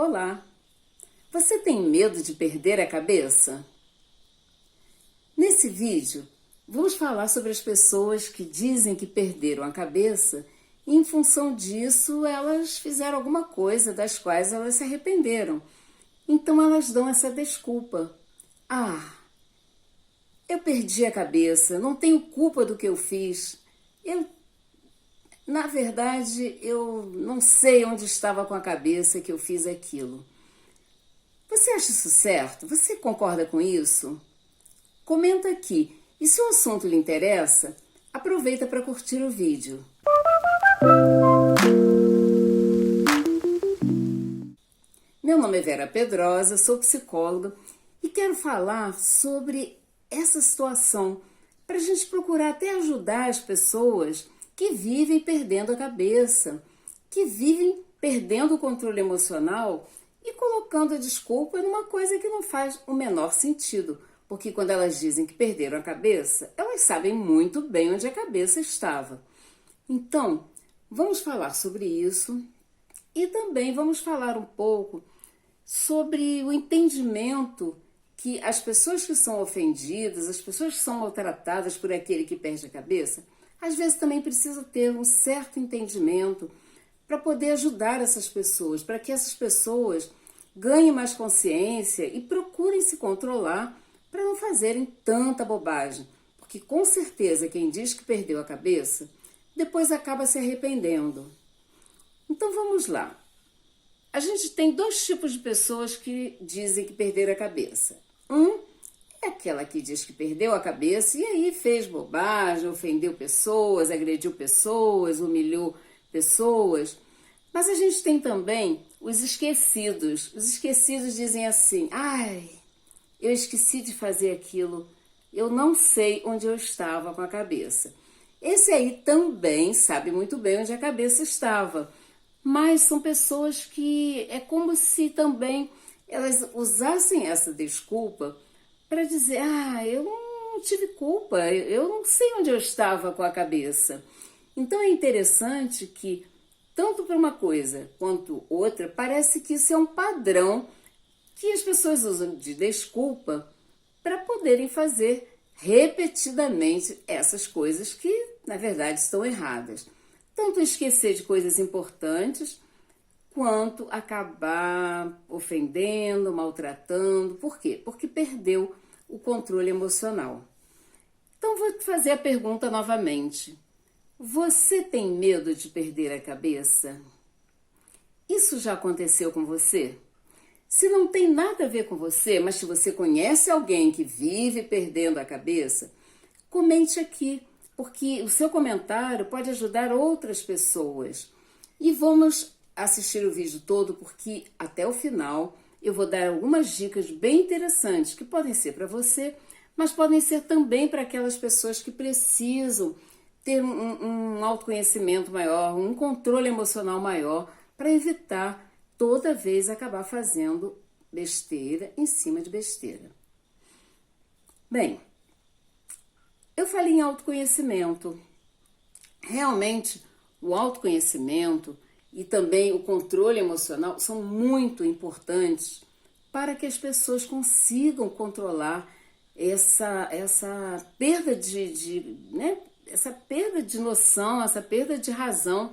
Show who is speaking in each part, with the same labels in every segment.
Speaker 1: Olá! Você tem medo de perder a cabeça? Nesse vídeo, vamos falar sobre as pessoas que dizem que perderam a cabeça e, em função disso, elas fizeram alguma coisa das quais elas se arrependeram. Então elas dão essa desculpa. Eu perdi a cabeça, não tenho culpa do que eu fiz. Na verdade, eu não sei onde estava com a cabeça que eu fiz aquilo. Você acha isso certo? Você concorda com isso? Comenta aqui. E se o assunto lhe interessa, aproveita para curtir o vídeo. Meu nome é Vera Pedrosa, sou psicóloga e quero falar sobre essa situação para a gente procurar até ajudar as pessoas que vivem perdendo a cabeça, que vivem perdendo o controle emocional e colocando a desculpa numa coisa que não faz o menor sentido. Porque quando elas dizem que perderam a cabeça, elas sabem muito bem onde a cabeça estava. Então, vamos falar sobre isso e também vamos falar um pouco sobre o entendimento que as pessoas que são ofendidas, as pessoas que são maltratadas por aquele que perde a cabeça, às vezes também precisa ter um certo entendimento para poder ajudar essas pessoas, para que essas pessoas ganhem mais consciência e procurem se controlar para não fazerem tanta bobagem. Porque com certeza quem diz que perdeu a cabeça, depois acaba se arrependendo. Então vamos lá. A gente tem dois tipos de pessoas que dizem que perderam a cabeça. É aquela que diz que perdeu a cabeça e aí fez bobagem, ofendeu pessoas, agrediu pessoas, humilhou pessoas. Mas a gente tem também os esquecidos. Os esquecidos dizem assim: eu esqueci de fazer aquilo, eu não sei onde eu estava com a cabeça. Esse aí também sabe muito bem onde a cabeça estava, mas são pessoas que é como se também elas usassem essa desculpa para dizer: eu não tive culpa, eu não sei onde eu estava com a cabeça. Então é interessante que, tanto para uma coisa quanto outra, parece que isso é um padrão que as pessoas usam de desculpa para poderem fazer repetidamente essas coisas que, na verdade, estão erradas. Tanto esquecer de coisas importantes, quanto acabar ofendendo, maltratando. Por quê? Porque perdeu o controle emocional. Então vou te fazer a pergunta novamente. Você tem medo de perder a cabeça? Isso já aconteceu com você? Se não tem nada a ver com você, mas se você conhece alguém que vive perdendo a cabeça, comente aqui, porque o seu comentário pode ajudar outras pessoas. E vamos assistir o vídeo todo, porque até o final eu vou dar algumas dicas bem interessantes que podem ser para você, mas podem ser também para aquelas pessoas que precisam ter um autoconhecimento maior, um controle emocional maior, para evitar toda vez acabar fazendo besteira em cima de besteira. Bem, eu falei em autoconhecimento. Realmente, o autoconhecimento e também o controle emocional são muito importantes para que as pessoas consigam controlar essa perda essa perda de noção, essa perda de razão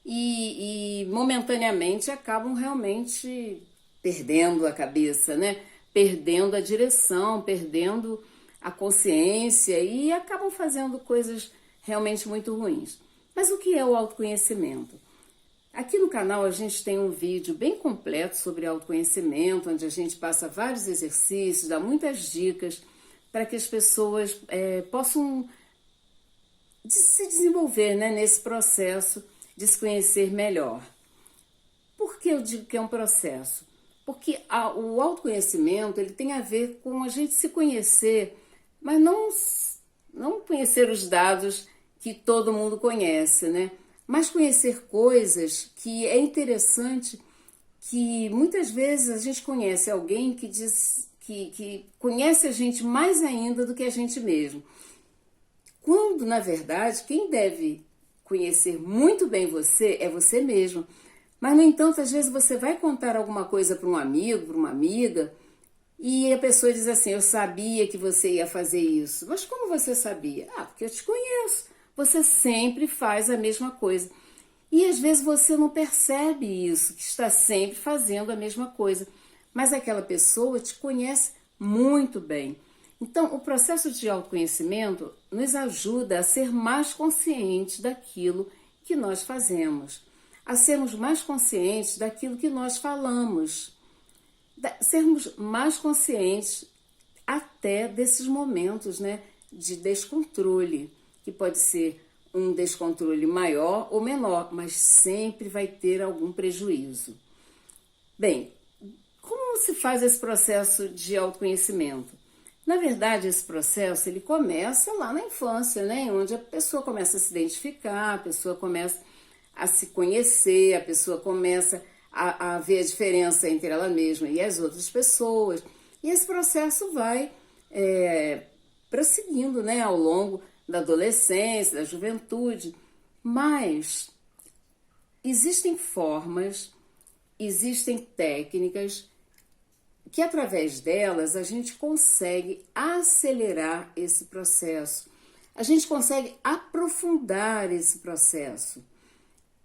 Speaker 1: e momentaneamente acabam realmente perdendo a cabeça, perdendo a direção, perdendo a consciência e acabam fazendo coisas realmente muito ruins. Mas o que é o autoconhecimento? Aqui no canal a gente tem um vídeo bem completo sobre autoconhecimento, onde a gente passa vários exercícios, dá muitas dicas para que as pessoas possam se desenvolver nesse processo de se conhecer melhor. Por que eu digo que é um processo? Porque o autoconhecimento ele tem a ver com a gente se conhecer, mas não conhecer os dados que todo mundo conhece, mas conhecer coisas que é interessante, que muitas vezes a gente conhece alguém que diz que conhece a gente mais ainda do que a gente mesmo. Quando, na verdade, quem deve conhecer muito bem você é você mesmo. Mas, no entanto, às vezes você vai contar alguma coisa para um amigo, para uma amiga, e a pessoa diz assim: eu sabia que você ia fazer isso. Mas como você sabia? Ah, porque eu te conheço. Você sempre faz a mesma coisa. E às vezes você não percebe isso, que está sempre fazendo a mesma coisa. Mas aquela pessoa te conhece muito bem. Então, o processo de autoconhecimento nos ajuda a ser mais conscientes daquilo que nós fazemos, a sermos mais conscientes daquilo que nós falamos, sermos mais conscientes até desses momentos, né, de descontrole, que pode ser um descontrole maior ou menor, mas sempre vai ter algum prejuízo. Bem, como se faz esse processo de autoconhecimento? Na verdade, esse processo ele começa lá na infância, né, onde a pessoa começa a se identificar, a pessoa começa a se conhecer, a pessoa começa a ver a diferença entre ela mesma e as outras pessoas. E esse processo vai prosseguindo, né, ao longo da adolescência, da juventude. Mas existem formas, existem técnicas que através delas a gente consegue acelerar esse processo. A gente consegue aprofundar esse processo.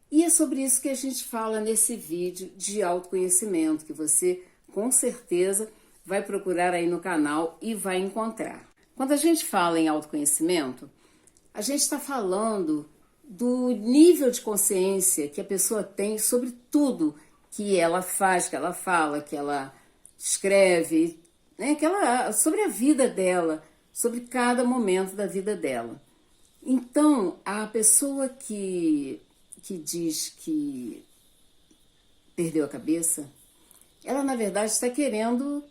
Speaker 1: E é sobre isso que a gente fala nesse vídeo de autoconhecimento, que você com certeza vai procurar aí no canal e vai encontrar. Quando a gente fala em autoconhecimento, a gente está falando do nível de consciência que a pessoa tem sobre tudo que ela faz, que ela fala, que ela escreve, né? Sobre a vida dela, sobre cada momento da vida dela. Então, a pessoa que diz que perdeu a cabeça, ela na verdade está querendo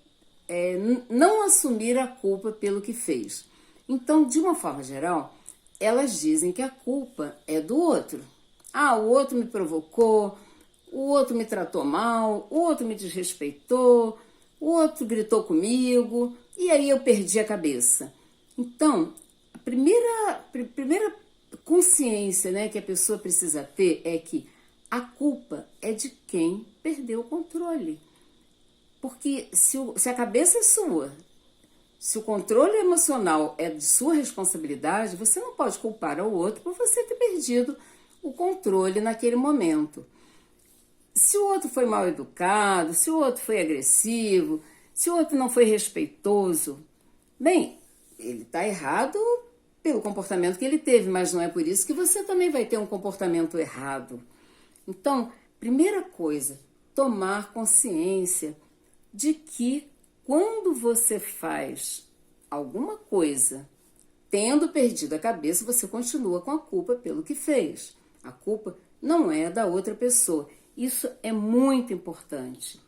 Speaker 1: não assumir a culpa pelo que fez. Então, de uma forma geral, elas dizem que a culpa é do outro. Ah, o outro me provocou, o outro me tratou mal, o outro me desrespeitou, o outro gritou comigo e aí eu perdi a cabeça. Então, a primeira consciência, né, que a pessoa precisa ter é que a culpa é de quem perdeu o controle. Porque se a cabeça é sua, se o controle emocional é de sua responsabilidade, você não pode culpar ao outro por você ter perdido o controle naquele momento. Se o outro foi mal educado, se o outro foi agressivo, se o outro não foi respeitoso, bem, ele está errado pelo comportamento que ele teve, mas não é por isso que você também vai ter um comportamento errado. Então, primeira coisa, tomar consciência de que quando você faz alguma coisa tendo perdido a cabeça, você continua com a culpa pelo que fez. A culpa não é da outra pessoa. Isso é muito importante,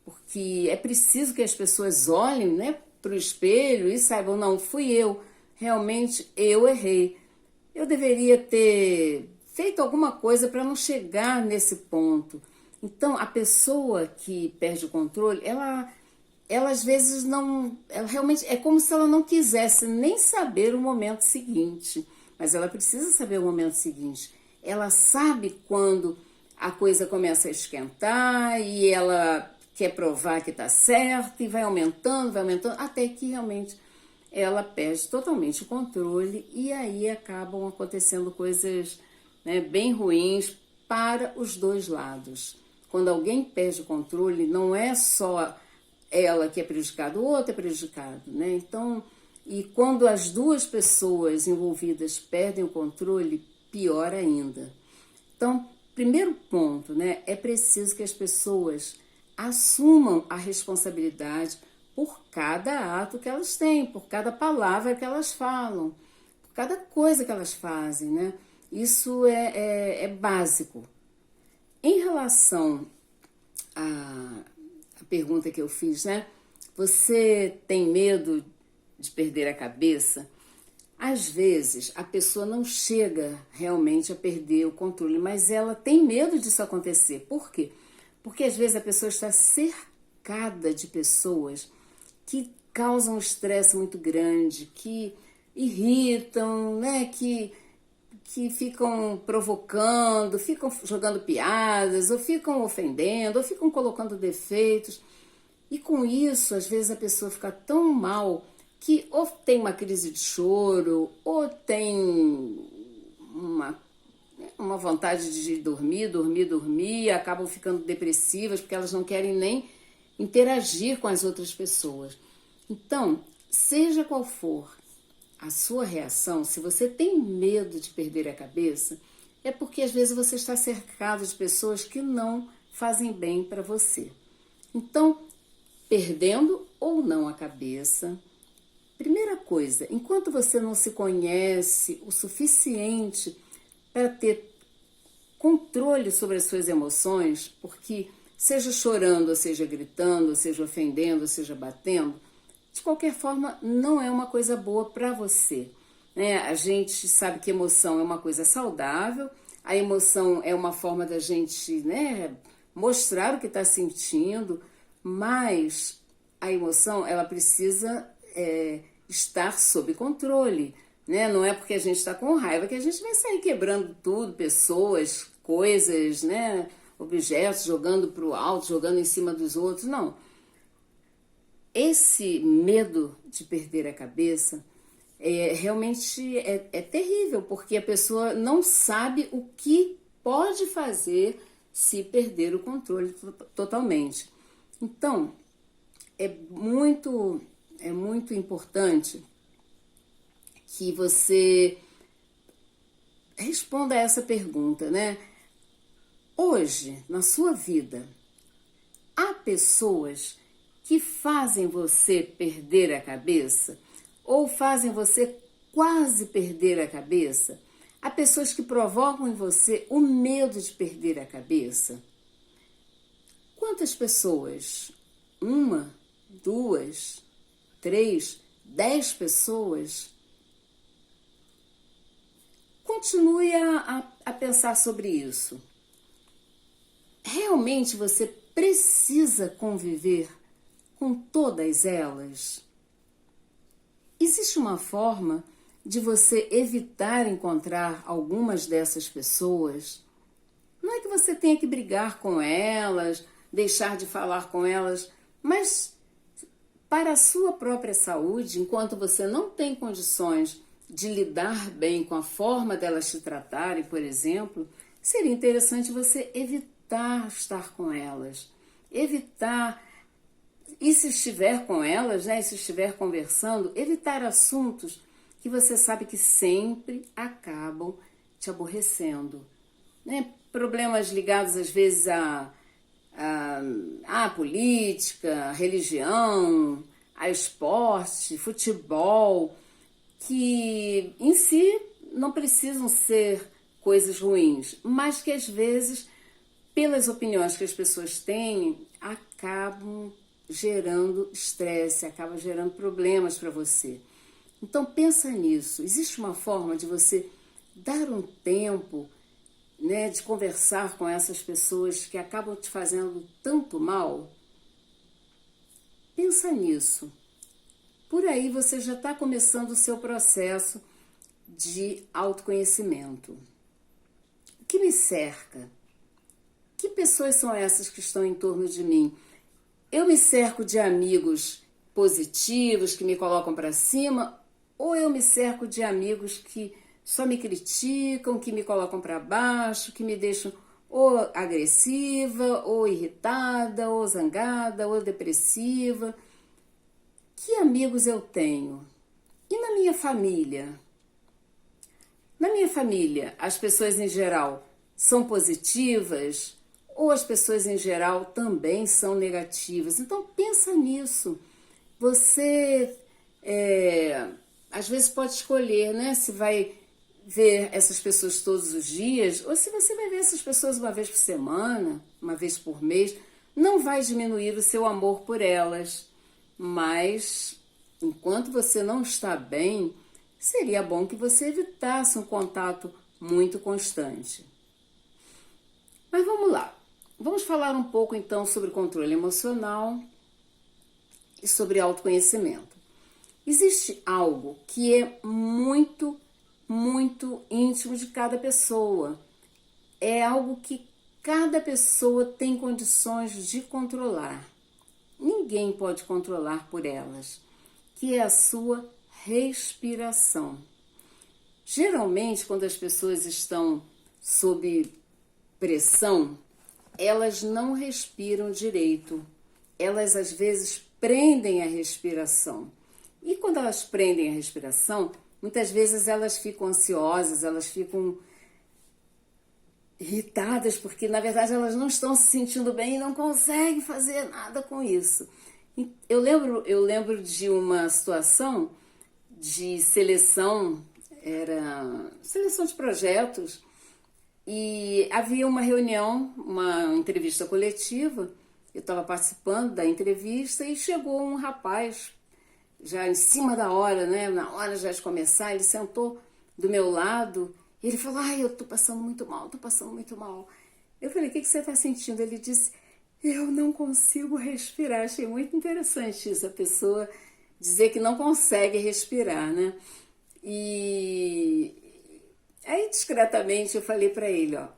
Speaker 1: porque é preciso que as pessoas olhem, né, para o espelho e saibam, não, fui eu, realmente eu errei. Eu deveria ter feito alguma coisa para não chegar nesse ponto. Então, a pessoa que perde o controle, ela às vezes não, ela realmente é como se ela não quisesse nem saber o momento seguinte, mas ela precisa saber o momento seguinte. Ela sabe quando a coisa começa a esquentar e ela quer provar que está certo e vai aumentando, até que realmente ela perde totalmente o controle e aí acabam acontecendo coisas, né, bem ruins para os dois lados. Quando alguém perde o controle, não é só ela que é prejudicada, o outro é prejudicado, né? Então, e quando as duas pessoas envolvidas perdem o controle, pior ainda. Então, primeiro ponto, né, é preciso que as pessoas assumam a responsabilidade por cada ato que elas têm, por cada palavra que elas falam, por cada coisa que elas fazem, né? Isso é básico. Em relação à pergunta que eu fiz, né? Você tem medo de perder a cabeça? Às vezes, a pessoa não chega realmente a perder o controle, mas ela tem medo disso acontecer. Por quê? Porque às vezes a pessoa está cercada de pessoas que causam um estresse muito grande, que irritam, né? Que que ficam provocando, ficam jogando piadas, ou ficam ofendendo, ou ficam colocando defeitos. E com isso, às vezes a pessoa fica tão mal que ou tem uma crise de choro, ou tem uma vontade de dormir, e acabam ficando depressivas porque elas não querem nem interagir com as outras pessoas. Então, seja qual for a sua reação, se você tem medo de perder a cabeça, é porque às vezes você está cercado de pessoas que não fazem bem para você. Então, perdendo ou não a cabeça, primeira coisa, enquanto você não se conhece o suficiente para ter controle sobre as suas emoções, porque seja chorando, ou seja gritando, ou seja ofendendo, ou seja batendo, de qualquer forma não é uma coisa boa para você, né? A gente sabe que emoção é uma coisa saudável, a emoção é uma forma da gente, né, mostrar o que está sentindo, mas a emoção ela precisa estar sob controle, né? Não é porque a gente está com raiva que a gente vai sair quebrando tudo, pessoas, coisas, né? Objetos, jogando para o alto, jogando em cima dos outros, não. Esse medo de perder a cabeça realmente é terrível, porque a pessoa não sabe o que pode fazer se perder o controle totalmente. Então, é muito importante que você responda a essa pergunta, né? Hoje, na sua vida, há pessoas que fazem você perder a cabeça ou fazem você quase perder a cabeça? Há pessoas que provocam em você o medo de perder a cabeça? Quantas pessoas? 1, 2, 3, 10 pessoas? Continue a pensar sobre isso. Realmente você precisa conviver com todas elas? Existe uma forma de você evitar encontrar algumas dessas pessoas? Não é que você tenha que brigar com elas, deixar de falar com elas, mas para a sua própria saúde, enquanto você não tem condições de lidar bem com a forma delas te tratarem, por exemplo, seria interessante você evitar estar com elas, evitar, e se estiver com elas, né, se estiver conversando, evitar assuntos que você sabe que sempre acabam te aborrecendo, né? Problemas ligados às vezes a política, a religião, a esporte, futebol, que em si não precisam ser coisas ruins, mas que às vezes, pelas opiniões que as pessoas têm, acabam gerando estresse, acabam gerando problemas para você. Então pensa nisso. Existe uma forma de você dar um tempo, né, de conversar com essas pessoas que acabam te fazendo tanto mal? Pensa nisso. Por aí você já está começando o seu processo de autoconhecimento. O que me cerca? Que pessoas são essas que estão em torno de mim? Eu me cerco de amigos positivos que me colocam para cima, ou eu me cerco de amigos que só me criticam, que me colocam para baixo, que me deixam ou agressiva, ou irritada, ou zangada, ou depressiva? Que amigos eu tenho? E na minha família? Na minha família, as pessoas em geral são positivas ou as pessoas em geral também são negativas? Então pensa nisso. Você às vezes pode escolher, né, se vai ver essas pessoas todos os dias ou se você vai ver essas pessoas uma vez por semana, uma vez por mês. Não vai diminuir o seu amor por elas, mas enquanto você não está bem, seria bom que você evitasse um contato muito constante. Mas vamos lá. Vamos falar um pouco então sobre controle emocional e sobre autoconhecimento. Existe algo que é muito muito íntimo de cada pessoa. É algo que cada pessoa tem condições de controlar. Ninguém pode controlar por elas, que é a sua respiração. Geralmente, quando as pessoas estão sob pressão, elas não respiram direito. Elas, às vezes, prendem a respiração. E quando elas prendem a respiração, muitas vezes elas ficam ansiosas, elas ficam irritadas, porque, na verdade, elas não estão se sentindo bem e não conseguem fazer nada com isso. Eu lembro de uma situação de seleção, era seleção de projetos, e havia uma reunião, uma entrevista coletiva. Eu estava participando da entrevista e chegou um rapaz, já em cima da hora, né? Na hora já de começar, ele sentou do meu lado e ele falou: ai, eu tô passando muito mal, tô passando muito mal. Eu falei: o que você está sentindo? Ele disse: eu não consigo respirar. Achei muito interessante isso, a pessoa dizer que não consegue respirar, né? E aí, discretamente, eu falei para ele: ó,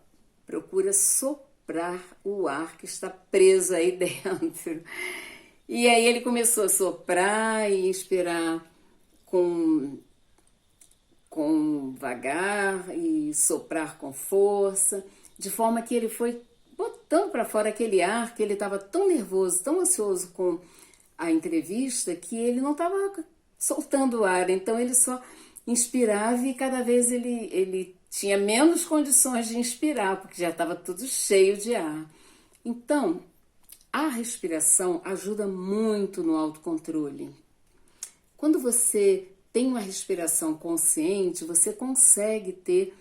Speaker 1: procura soprar o ar que está preso aí dentro. E aí ele começou a soprar e inspirar com vagar e soprar com força, de forma que ele foi botando para fora aquele ar, que ele estava tão nervoso, tão ansioso com a entrevista, que ele não estava soltando o ar. Então ele só inspirava e cada vez ele tinha menos condições de inspirar, porque já estava tudo cheio de ar. Então, a respiração ajuda muito no autocontrole. Quando você tem uma respiração consciente, você consegue ter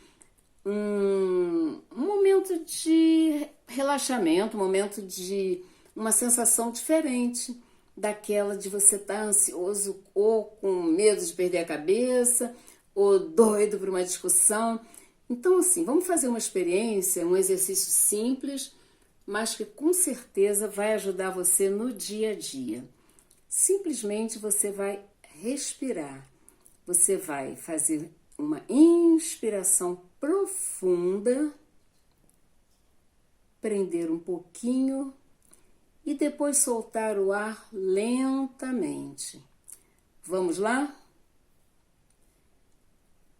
Speaker 1: um momento de relaxamento, um momento de uma sensação diferente daquela de você estar ansioso ou com medo de perder a cabeça ou doido por uma discussão. Então, assim, vamos fazer uma experiência, um exercício simples, mas que com certeza vai ajudar você no dia a dia. Simplesmente você vai respirar. Você vai fazer uma inspiração profunda, prender um pouquinho e depois soltar o ar lentamente. Vamos lá?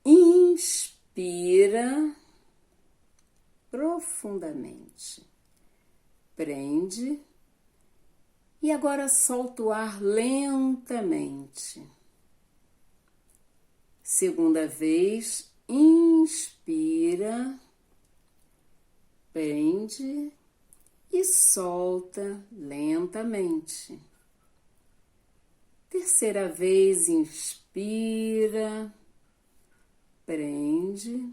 Speaker 1: Inspira profundamente. Prende e agora solta o ar lentamente. Segunda vez, inspira, prende e solta lentamente. Terceira vez, inspira, prende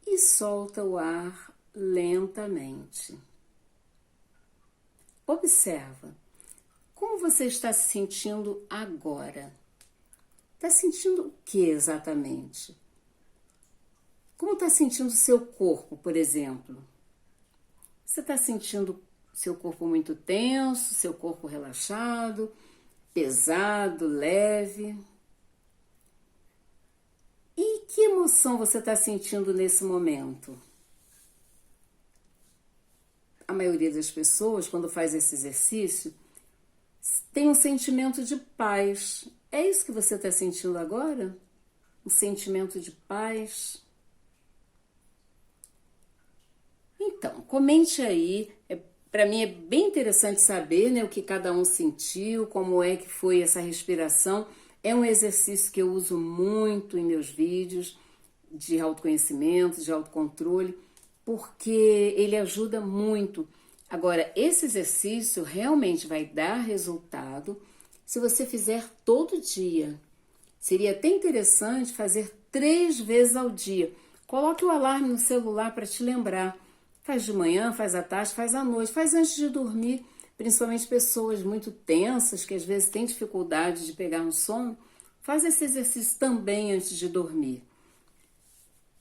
Speaker 1: e solta o ar lentamente. Observa como você está se sentindo agora. Está sentindo o que exatamente? Como está sentindo o seu corpo, por exemplo? Você está sentindo seu corpo muito tenso, seu corpo relaxado, pesado, leve? E que emoção você está sentindo nesse momento? A maioria das pessoas, quando faz esse exercício, tem um sentimento de paz. É isso que você está sentindo agora? Um sentimento de paz? Então, comente aí. Para mim é bem interessante saber, né, o que cada um sentiu, como é que foi essa respiração. É um exercício que eu uso muito em meus vídeos de autoconhecimento, de autocontrole, porque ele ajuda muito. Agora, esse exercício realmente vai dar resultado se você fizer todo dia. Seria até interessante fazer 3 vezes ao dia. Coloque o alarme no celular para te lembrar. Faz de manhã, faz à tarde, faz à noite, faz antes de dormir. Principalmente pessoas muito tensas, que às vezes têm dificuldade de pegar no sono, faz esse exercício também antes de dormir.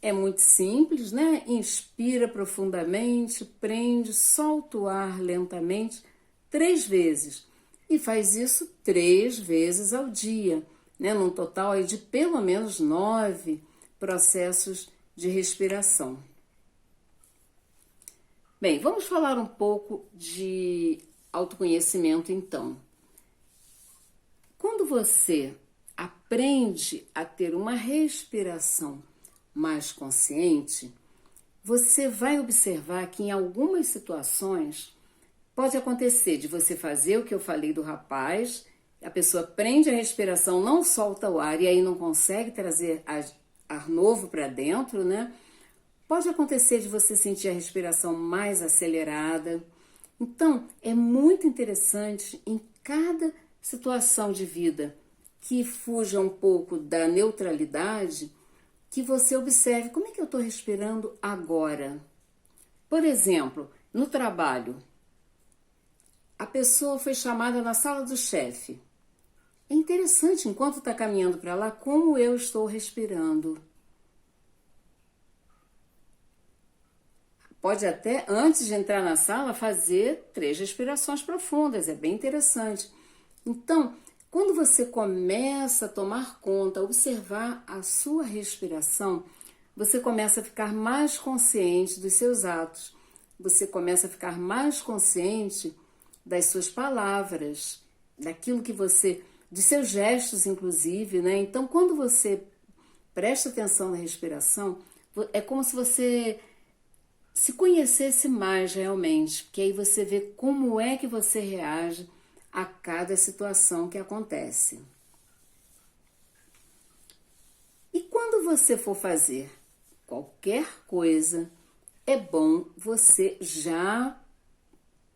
Speaker 1: É muito simples, né? Inspira profundamente, prende, solta o ar lentamente 3 vezes. E faz isso 3 vezes ao dia, né? Num total aí de pelo menos 9, processos de respiração. Bem, vamos falar um pouco de autoconhecimento então. Quando você aprende a ter uma respiração mais consciente, você vai observar que em algumas situações pode acontecer de você fazer o que eu falei do rapaz, a pessoa prende a respiração, não solta o ar e aí não consegue trazer ar novo para dentro, né? Pode acontecer de você sentir a respiração mais acelerada. Então, é muito interessante em cada situação de vida que fuja um pouco da neutralidade, que você observe como é que eu estou respirando agora. Por exemplo, no trabalho, a pessoa foi chamada na sala do chefe. É interessante, enquanto está caminhando para lá, como eu estou respirando. Pode até, antes de entrar na sala, fazer 3 respirações profundas, é bem interessante. Então, quando você começa a tomar conta, a observar a sua respiração, você começa a ficar mais consciente dos seus atos, você começa a ficar mais consciente das suas palavras, daquilo que você, de seus gestos, inclusive, né? Então, quando você presta atenção na respiração, é como se você se conhecesse mais realmente, porque aí você vê como é que você reage a cada situação que acontece. E quando você for fazer qualquer coisa, é bom você já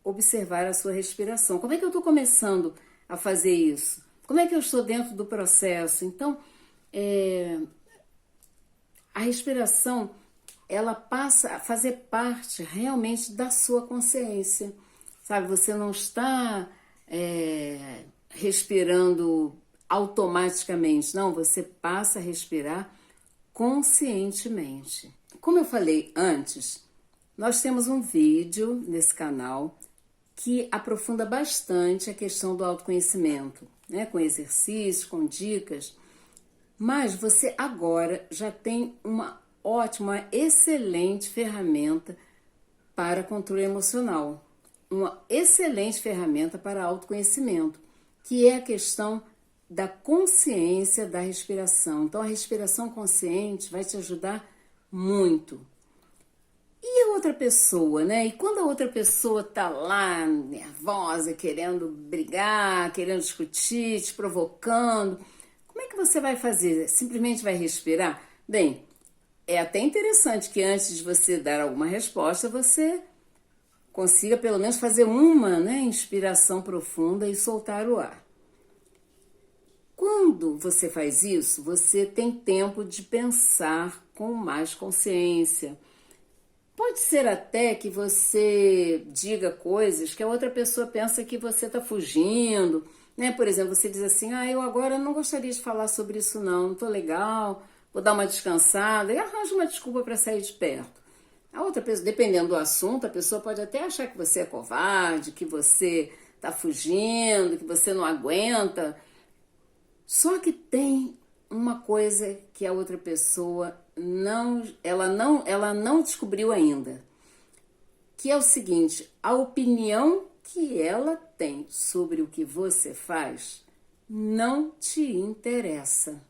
Speaker 1: observar a sua respiração. Como é que eu estou começando a fazer isso? Como é que eu estou dentro do processo? Então, a respiração, ela passa a fazer parte realmente da sua consciência, sabe? Você não está respirando automaticamente, não, você passa a respirar conscientemente. Como eu falei antes, nós temos um vídeo nesse canal que aprofunda bastante a questão do autoconhecimento, né? Com exercícios, com dicas, mas você agora já tem uma ótima, excelente ferramenta para controle emocional, uma excelente ferramenta para autoconhecimento, que é a questão da consciência da respiração. Então, a respiração consciente vai te ajudar muito. E a outra pessoa, né? E quando a outra pessoa tá lá nervosa, querendo brigar, querendo discutir, te provocando, como é que você vai fazer? Simplesmente vai respirar? Bem, é até interessante que antes de você dar alguma resposta, você consiga pelo menos fazer uma, né, inspiração profunda e soltar o ar. Quando você faz isso, você tem tempo de pensar com mais consciência. Pode ser até que você diga coisas que a outra pessoa pensa que você está fugindo, né? Por exemplo, você diz assim, eu agora não gostaria de falar sobre isso não estou legal, vou dar uma descansada, e arranja uma desculpa para sair de perto. A outra pessoa, dependendo do assunto, a pessoa pode até achar que você é covarde, que você está fugindo, que você não aguenta. Só que tem uma coisa que a outra pessoa ela não descobriu ainda, que é o seguinte: a opinião que ela tem sobre o que você faz não te interessa.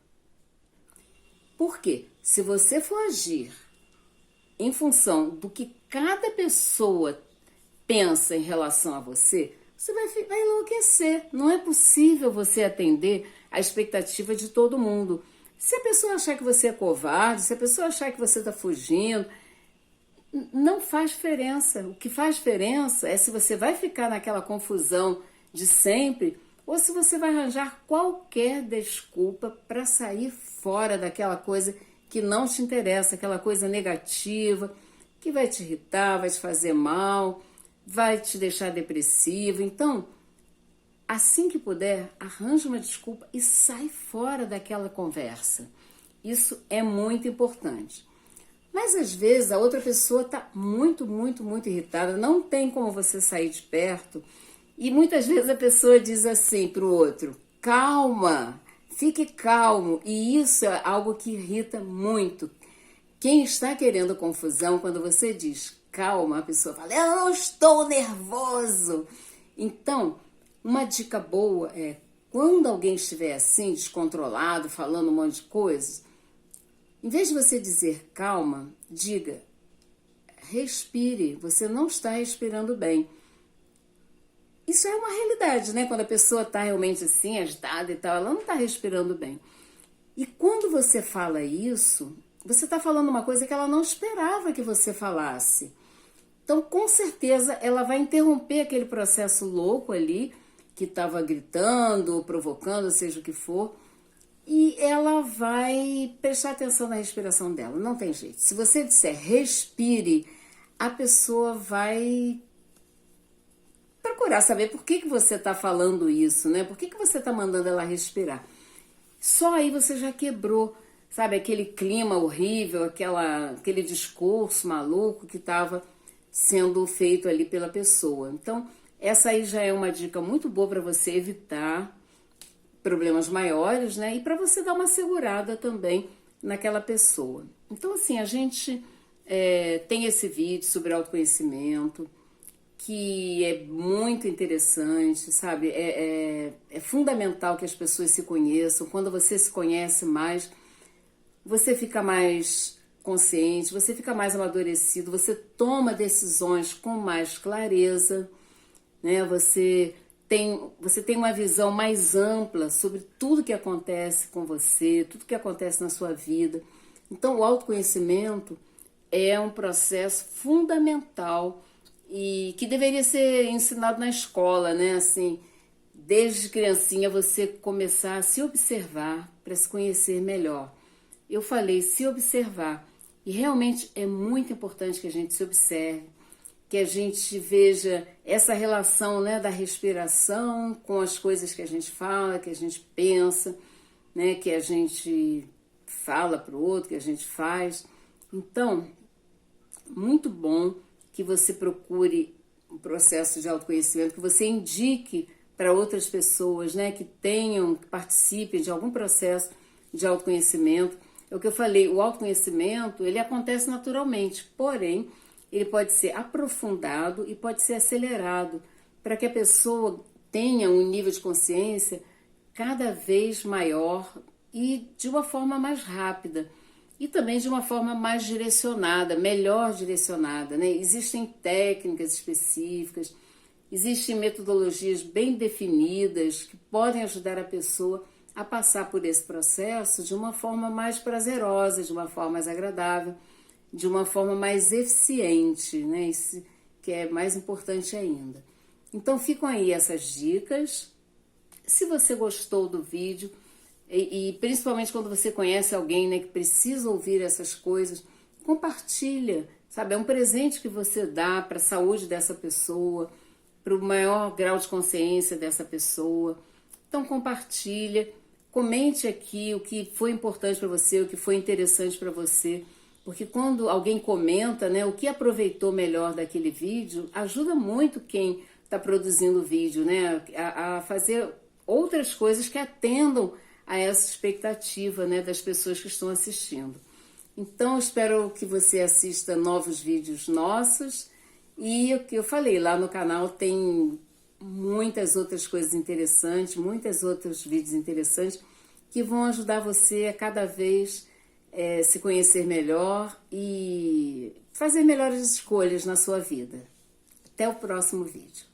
Speaker 1: Por quê? Se você for agir em função do que cada pessoa pensa em relação a você, você vai enlouquecer. Não é possível você atender a expectativa de todo mundo. Se a pessoa achar que você é covarde, se a pessoa achar que você está fugindo, não faz diferença. O que faz diferença é se você vai ficar naquela confusão de sempre ou se você vai arranjar qualquer desculpa para sair fora daquela coisa que não te interessa, aquela coisa negativa, que vai te irritar, vai te fazer mal, vai te deixar depressivo. Então, assim que puder, arranja uma desculpa e sai fora daquela conversa. Isso é muito importante. Mas às vezes a outra pessoa está muito, muito, muito irritada, não tem como você sair de perto. E muitas vezes a pessoa diz assim para o outro: calma, Fique calmo, e isso é algo que irrita muito. Quem está querendo confusão, quando você diz calma, a pessoa fala, eu não estou nervoso. Então, uma dica boa é, quando alguém estiver assim, descontrolado, falando um monte de coisas, em vez de você dizer calma, diga, respire, você não está respirando bem. Isso é uma realidade, né? Quando a pessoa está realmente assim, agitada e tal, ela não está respirando bem. E quando você fala isso, você está falando uma coisa que ela não esperava que você falasse. Então, com certeza, ela vai interromper aquele processo louco ali, que estava gritando, ou provocando, seja o que for, e ela vai prestar atenção na respiração dela. Não tem jeito. Se você disser respire, a pessoa vai procurar saber por que você está falando isso, né? Por que você está mandando ela respirar? Só aí você já quebrou, sabe, aquele clima horrível, aquele discurso maluco que estava sendo feito ali pela pessoa. Então, essa aí já é uma dica muito boa para você evitar problemas maiores, né? E para você dar uma segurada também naquela pessoa. Então, assim, a gente tem esse vídeo sobre autoconhecimento, que é muito interessante, sabe? É fundamental que as pessoas se conheçam. Quando você se conhece mais, você fica mais consciente, você fica mais amadurecido, você toma decisões com mais clareza, né? Você tem uma visão mais ampla sobre tudo que acontece com você, tudo que acontece na sua vida. Então, o autoconhecimento é um processo fundamental e que deveria ser ensinado na escola, né? Assim, desde criancinha você começar a se observar para se conhecer melhor. Eu falei se observar, e realmente é muito importante que a gente se observe, que a gente veja essa relação, né, da respiração com as coisas que a gente fala, que a gente pensa, né, que a gente fala para o outro, que a gente faz. Então, muito bom que você procure um processo de autoconhecimento, que você indique para outras pessoas, né, que participem de algum processo de autoconhecimento. É o que eu falei, o autoconhecimento, ele acontece naturalmente, porém, ele pode ser aprofundado e pode ser acelerado para que a pessoa tenha um nível de consciência cada vez maior e de uma forma mais rápida. E também de uma forma mais direcionada, melhor direcionada, né? Existem técnicas específicas, existem metodologias bem definidas que podem ajudar a pessoa a passar por esse processo de uma forma mais prazerosa, de uma forma mais agradável, de uma forma mais eficiente, né? Isso que é mais importante ainda. Então ficam aí essas dicas. Se você gostou do vídeo, e principalmente quando você conhece alguém, né, que precisa ouvir essas coisas, compartilha, sabe? É um presente que você dá para a saúde dessa pessoa, para o maior grau de consciência dessa pessoa. Então compartilha, comente aqui o que foi importante para você, o que foi interessante para você, porque quando alguém comenta, né, o que aproveitou melhor daquele vídeo, ajuda muito quem está produzindo o vídeo, né, a fazer outras coisas que atendam a essa expectativa, né, das pessoas que estão assistindo. Então, espero que você assista novos vídeos nossos e o que eu falei, lá no canal tem muitas outras coisas interessantes, muitos outros vídeos interessantes que vão ajudar você a cada vez se conhecer melhor e fazer melhores escolhas na sua vida. Até o próximo vídeo.